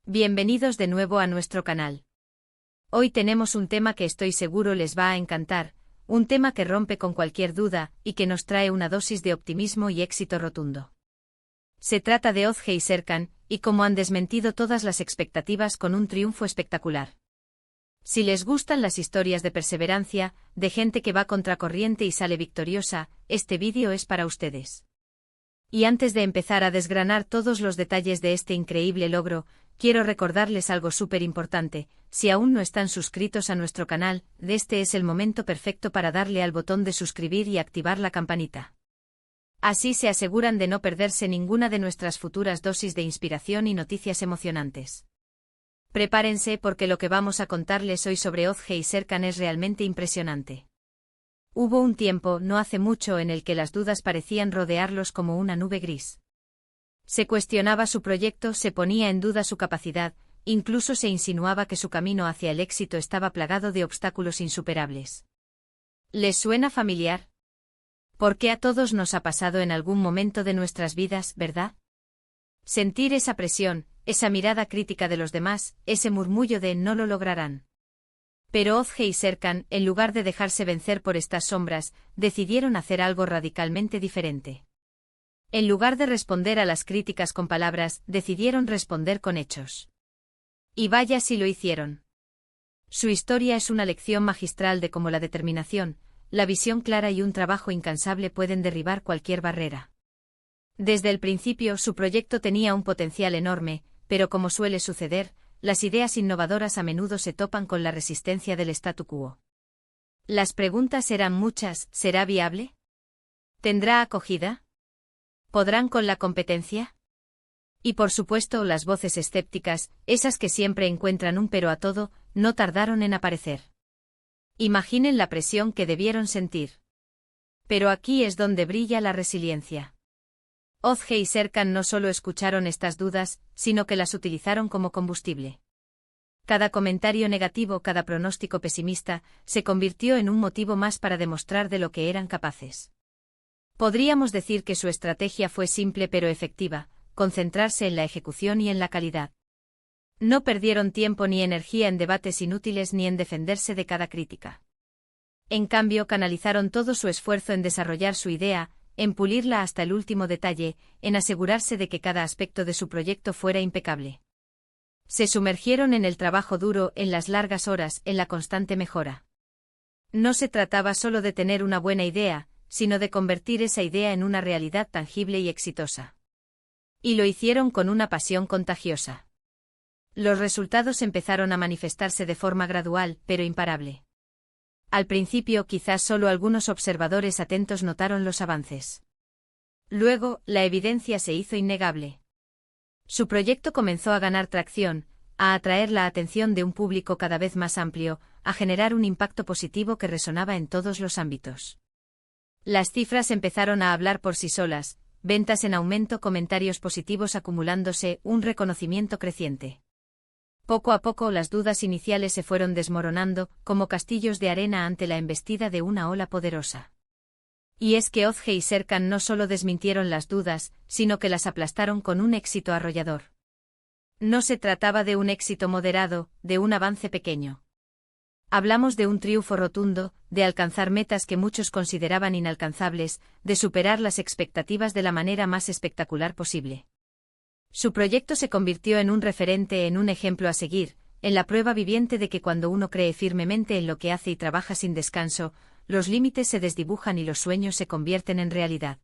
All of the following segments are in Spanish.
Bienvenidos de nuevo a nuestro canal. Hoy tenemos un tema que estoy seguro les va a encantar, un tema que rompe con cualquier duda y que nos trae una dosis de optimismo y éxito rotundo. Se trata de Ozge y Serkan, y cómo han desmentido todas las expectativas con un triunfo espectacular. Si les gustan las historias de perseverancia, de gente que va contracorriente y sale victoriosa, este vídeo es para ustedes. Y antes de empezar a desgranar todos los detalles de este increíble logro, quiero recordarles algo súper importante: si aún no están suscritos a nuestro canal, este es el momento perfecto para darle al botón de suscribir y activar la campanita. Así se aseguran de no perderse ninguna de nuestras futuras dosis de inspiración y noticias emocionantes. Prepárense porque lo que vamos a contarles hoy sobre Ozge y Serkan es realmente impresionante. Hubo un tiempo, no hace mucho, en el que las dudas parecían rodearlos como una nube gris. Se cuestionaba su proyecto, se ponía en duda su capacidad, incluso se insinuaba que su camino hacia el éxito estaba plagado de obstáculos insuperables. ¿Les suena familiar? Porque a todos nos ha pasado en algún momento de nuestras vidas, ¿verdad? Sentir esa presión, esa mirada crítica de los demás, ese murmullo de no lo lograrán. Pero Ozge y Serkan, en lugar de dejarse vencer por estas sombras, decidieron hacer algo radicalmente diferente. En lugar de responder a las críticas con palabras, decidieron responder con hechos. Y vaya si lo hicieron. Su historia es una lección magistral de cómo la determinación, la visión clara y un trabajo incansable pueden derribar cualquier barrera. Desde el principio su proyecto tenía un potencial enorme, pero como suele suceder, las ideas innovadoras a menudo se topan con la resistencia del statu quo. Las preguntas eran muchas: ¿será viable? ¿Tendrá acogida? ¿Podrán con la competencia? Y por supuesto las voces escépticas, esas que siempre encuentran un pero a todo, no tardaron en aparecer. Imaginen la presión que debieron sentir. Pero aquí es donde brilla la resiliencia. Ozge y Serkan no solo escucharon estas dudas, sino que las utilizaron como combustible. Cada comentario negativo, cada pronóstico pesimista, se convirtió en un motivo más para demostrar de lo que eran capaces. Podríamos decir que su estrategia fue simple pero efectiva: concentrarse en la ejecución y en la calidad. No perdieron tiempo ni energía en debates inútiles ni en defenderse de cada crítica. En cambio, canalizaron todo su esfuerzo en desarrollar su idea, en pulirla hasta el último detalle, en asegurarse de que cada aspecto de su proyecto fuera impecable. Se sumergieron en el trabajo duro, en las largas horas, en la constante mejora. No se trataba solo de tener una buena idea, sino de convertir esa idea en una realidad tangible y exitosa. Y lo hicieron con una pasión contagiosa. Los resultados empezaron a manifestarse de forma gradual, pero imparable. Al principio quizás solo algunos observadores atentos notaron los avances. Luego, la evidencia se hizo innegable. Su proyecto comenzó a ganar tracción, a atraer la atención de un público cada vez más amplio, a generar un impacto positivo que resonaba en todos los ámbitos. Las cifras empezaron a hablar por sí solas: ventas en aumento, comentarios positivos acumulándose, un reconocimiento creciente. Poco a poco las dudas iniciales se fueron desmoronando, como castillos de arena ante la embestida de una ola poderosa. Y es que Ozge y Serkan no solo desmintieron las dudas, sino que las aplastaron con un éxito arrollador. No se trataba de un éxito moderado, de un avance pequeño. Hablamos de un triunfo rotundo, de alcanzar metas que muchos consideraban inalcanzables, de superar las expectativas de la manera más espectacular posible. Su proyecto se convirtió en un referente, en un ejemplo a seguir, en la prueba viviente de que cuando uno cree firmemente en lo que hace y trabaja sin descanso, los límites se desdibujan y los sueños se convierten en realidad.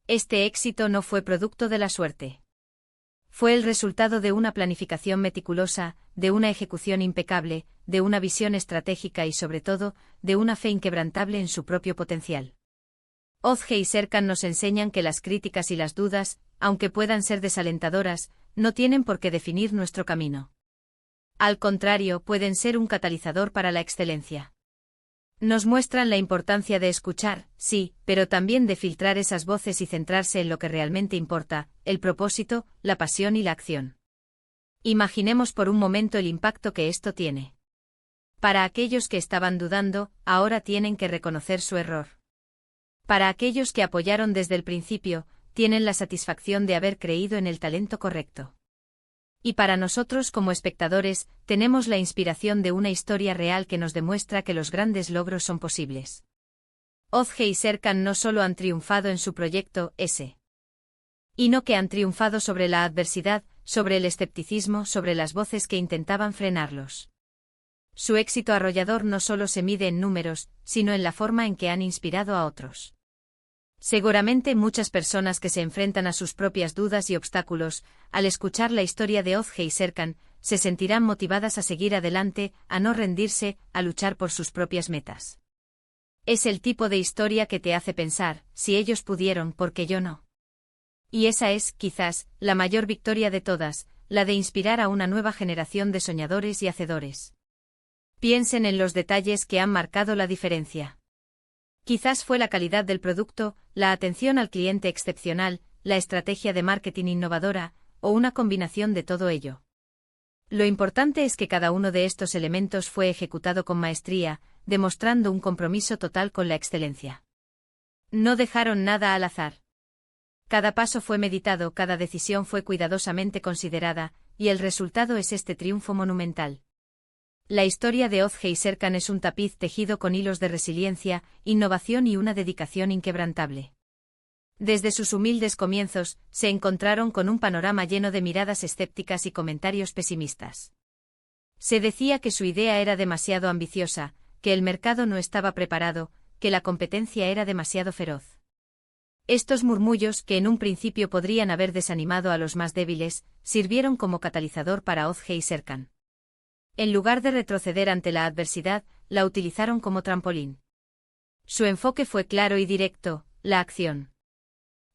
Este éxito no fue producto de la suerte. Fue el resultado de una planificación meticulosa, de una ejecución impecable, de una visión estratégica y sobre todo, de una fe inquebrantable en su propio potencial. Ozge y Serkan nos enseñan que las críticas y las dudas, aunque puedan ser desalentadoras, no tienen por qué definir nuestro camino. Al contrario, pueden ser un catalizador para la excelencia. Nos muestran la importancia de escuchar, sí, pero también de filtrar esas voces y centrarse en lo que realmente importa: el propósito, la pasión y la acción. Imaginemos por un momento el impacto que esto tiene. Para aquellos que estaban dudando, ahora tienen que reconocer su error. Para aquellos que apoyaron desde el principio, tienen la satisfacción de haber creído en el talento correcto. Y para nosotros como espectadores, tenemos la inspiración de una historia real que nos demuestra que los grandes logros son posibles. Ozge y Serkan no solo han triunfado en su proyecto S. Y no que han triunfado sobre la adversidad, sobre el escepticismo, sobre las voces que intentaban frenarlos. Su éxito arrollador no solo se mide en números, sino en la forma en que han inspirado a otros. Seguramente muchas personas que se enfrentan a sus propias dudas y obstáculos, al escuchar la historia de Ozge y Serkan, se sentirán motivadas a seguir adelante, a no rendirse, a luchar por sus propias metas. Es el tipo de historia que te hace pensar, si ellos pudieron, ¿por qué yo no? Y esa es, quizás, la mayor victoria de todas, la de inspirar a una nueva generación de soñadores y hacedores. Piensen en los detalles que han marcado la diferencia. Quizás fue la calidad del producto, la atención al cliente excepcional, la estrategia de marketing innovadora, o una combinación de todo ello. Lo importante es que cada uno de estos elementos fue ejecutado con maestría, demostrando un compromiso total con la excelencia. No dejaron nada al azar. Cada paso fue meditado, cada decisión fue cuidadosamente considerada, y el resultado es este triunfo monumental. La historia de Ozge y Serkan es un tapiz tejido con hilos de resiliencia, innovación y una dedicación inquebrantable. Desde sus humildes comienzos, se encontraron con un panorama lleno de miradas escépticas y comentarios pesimistas. Se decía que su idea era demasiado ambiciosa, que el mercado no estaba preparado, que la competencia era demasiado feroz. Estos murmullos, que en un principio podrían haber desanimado a los más débiles, sirvieron como catalizador para Ozge y Serkan. En lugar de retroceder ante la adversidad, la utilizaron como trampolín. Su enfoque fue claro y directo, la acción.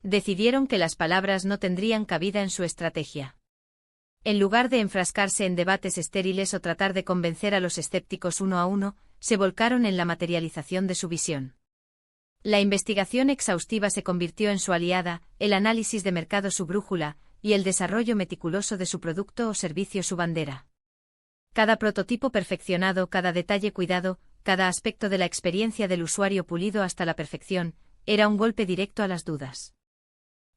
Decidieron que las palabras no tendrían cabida en su estrategia. En lugar de enfrascarse en debates estériles o tratar de convencer a los escépticos uno a uno, se volcaron en la materialización de su visión. La investigación exhaustiva se convirtió en su aliada, el análisis de mercado su brújula, y el desarrollo meticuloso de su producto o servicio su bandera. Cada prototipo perfeccionado, cada detalle cuidado, cada aspecto de la experiencia del usuario pulido hasta la perfección, era un golpe directo a las dudas.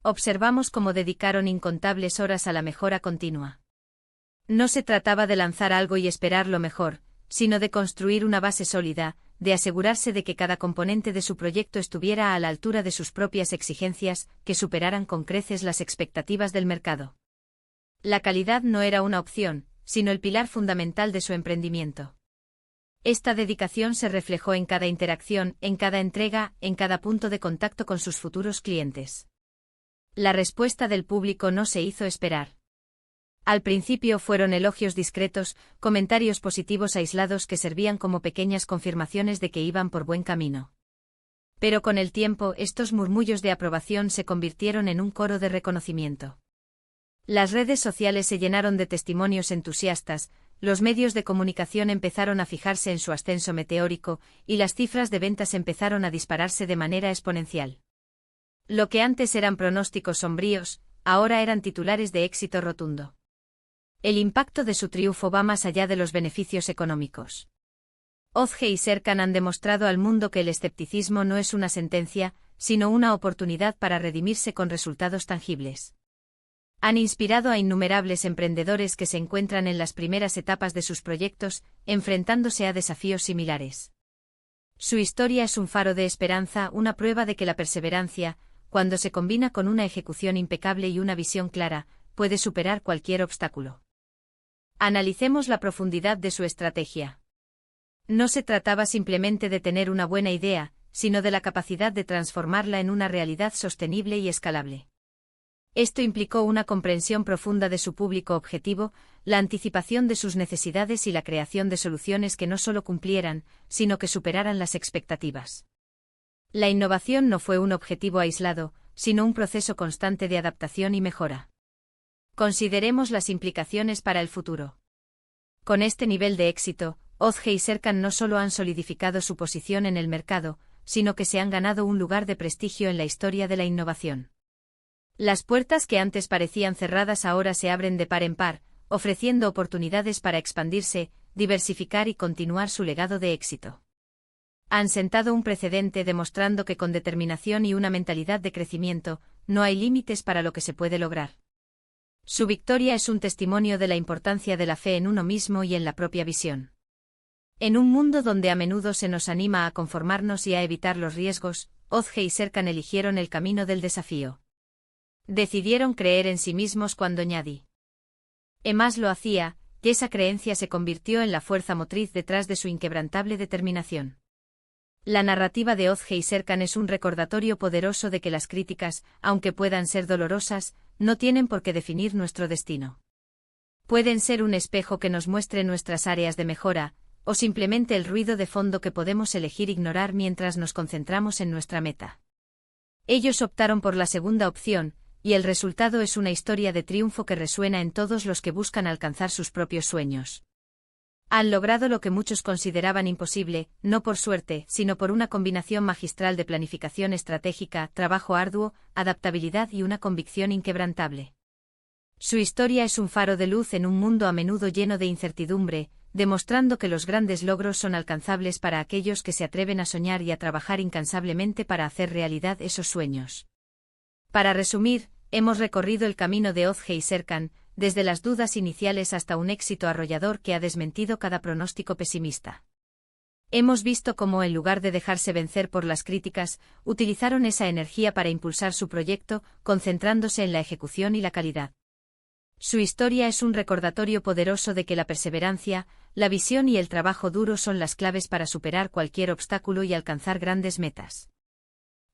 Observamos cómo dedicaron incontables horas a la mejora continua. No se trataba de lanzar algo y esperar lo mejor, sino de construir una base sólida, de asegurarse de que cada componente de su proyecto estuviera a la altura de sus propias exigencias, que superaran con creces las expectativas del mercado. La calidad no era una opción, sino el pilar fundamental de su emprendimiento. Esta dedicación se reflejó en cada interacción, en cada entrega, en cada punto de contacto con sus futuros clientes. La respuesta del público no se hizo esperar. Al principio fueron elogios discretos, comentarios positivos aislados que servían como pequeñas confirmaciones de que iban por buen camino. Pero con el tiempo, estos murmullos de aprobación se convirtieron en un coro de reconocimiento. Las redes sociales se llenaron de testimonios entusiastas, los medios de comunicación empezaron a fijarse en su ascenso meteórico, y las cifras de ventas empezaron a dispararse de manera exponencial. Lo que antes eran pronósticos sombríos, ahora eran titulares de éxito rotundo. El impacto de su triunfo va más allá de los beneficios económicos. Ozge y Serkan han demostrado al mundo que el escepticismo no es una sentencia, sino una oportunidad para redimirse con resultados tangibles. Han inspirado a innumerables emprendedores que se encuentran en las primeras etapas de sus proyectos, enfrentándose a desafíos similares. Su historia es un faro de esperanza, una prueba de que la perseverancia, cuando se combina con una ejecución impecable y una visión clara, puede superar cualquier obstáculo. Analicemos la profundidad de su estrategia. No se trataba simplemente de tener una buena idea, sino de la capacidad de transformarla en una realidad sostenible y escalable. Esto implicó una comprensión profunda de su público objetivo, la anticipación de sus necesidades y la creación de soluciones que no solo cumplieran, sino que superaran las expectativas. La innovación no fue un objetivo aislado, sino un proceso constante de adaptación y mejora. Consideremos las implicaciones para el futuro. Con este nivel de éxito, Ozge y Serkan no solo han solidificado su posición en el mercado, sino que se han ganado un lugar de prestigio en la historia de la innovación. Las puertas que antes parecían cerradas ahora se abren de par en par, ofreciendo oportunidades para expandirse, diversificar y continuar su legado de éxito. Han sentado un precedente demostrando que con determinación y una mentalidad de crecimiento, no hay límites para lo que se puede lograr. Su victoria es un testimonio de la importancia de la fe en uno mismo y en la propia visión. En un mundo donde a menudo se nos anima a conformarnos y a evitar los riesgos, Ozge y Serkan eligieron el camino del desafío. Decidieron creer en sí mismos cuando Ñadi Emas lo hacía, y esa creencia se convirtió en la fuerza motriz detrás de su inquebrantable determinación. La narrativa de Ozge y Serkan es un recordatorio poderoso de que las críticas, aunque puedan ser dolorosas, no tienen por qué definir nuestro destino. Pueden ser un espejo que nos muestre nuestras áreas de mejora, o simplemente el ruido de fondo que podemos elegir ignorar mientras nos concentramos en nuestra meta. Ellos optaron por la segunda opción, y el resultado es una historia de triunfo que resuena en todos los que buscan alcanzar sus propios sueños. Han logrado lo que muchos consideraban imposible, no por suerte, sino por una combinación magistral de planificación estratégica, trabajo arduo, adaptabilidad y una convicción inquebrantable. Su historia es un faro de luz en un mundo a menudo lleno de incertidumbre, demostrando que los grandes logros son alcanzables para aquellos que se atreven a soñar y a trabajar incansablemente para hacer realidad esos sueños. Para resumir, hemos recorrido el camino de Ozge y Serkan, desde las dudas iniciales hasta un éxito arrollador que ha desmentido cada pronóstico pesimista. Hemos visto cómo, en lugar de dejarse vencer por las críticas, utilizaron esa energía para impulsar su proyecto, concentrándose en la ejecución y la calidad. Su historia es un recordatorio poderoso de que la perseverancia, la visión y el trabajo duro son las claves para superar cualquier obstáculo y alcanzar grandes metas.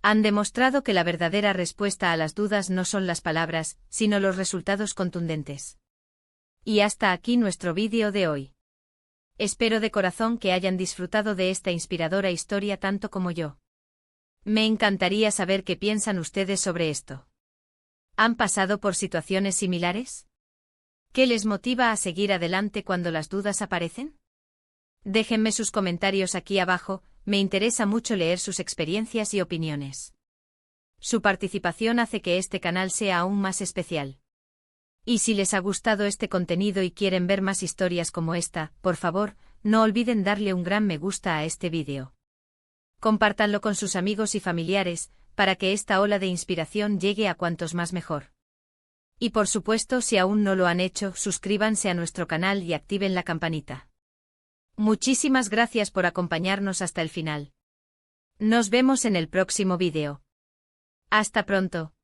Han demostrado que la verdadera respuesta a las dudas no son las palabras, sino los resultados contundentes. Y hasta aquí nuestro vídeo de hoy. Espero de corazón que hayan disfrutado de esta inspiradora historia tanto como yo. Me encantaría saber qué piensan ustedes sobre esto. ¿Han pasado por situaciones similares? ¿Qué les motiva a seguir adelante cuando las dudas aparecen? Déjenme sus comentarios aquí abajo, me interesa mucho leer sus experiencias y opiniones. Su participación hace que este canal sea aún más especial. Y si les ha gustado este contenido y quieren ver más historias como esta, por favor, no olviden darle un gran me gusta a este vídeo. Compártanlo con sus amigos y familiares, para que esta ola de inspiración llegue a cuantos más mejor. Y por supuesto, si aún no lo han hecho, suscríbanse a nuestro canal y activen la campanita. Muchísimas gracias por acompañarnos hasta el final. Nos vemos en el próximo vídeo. Hasta pronto.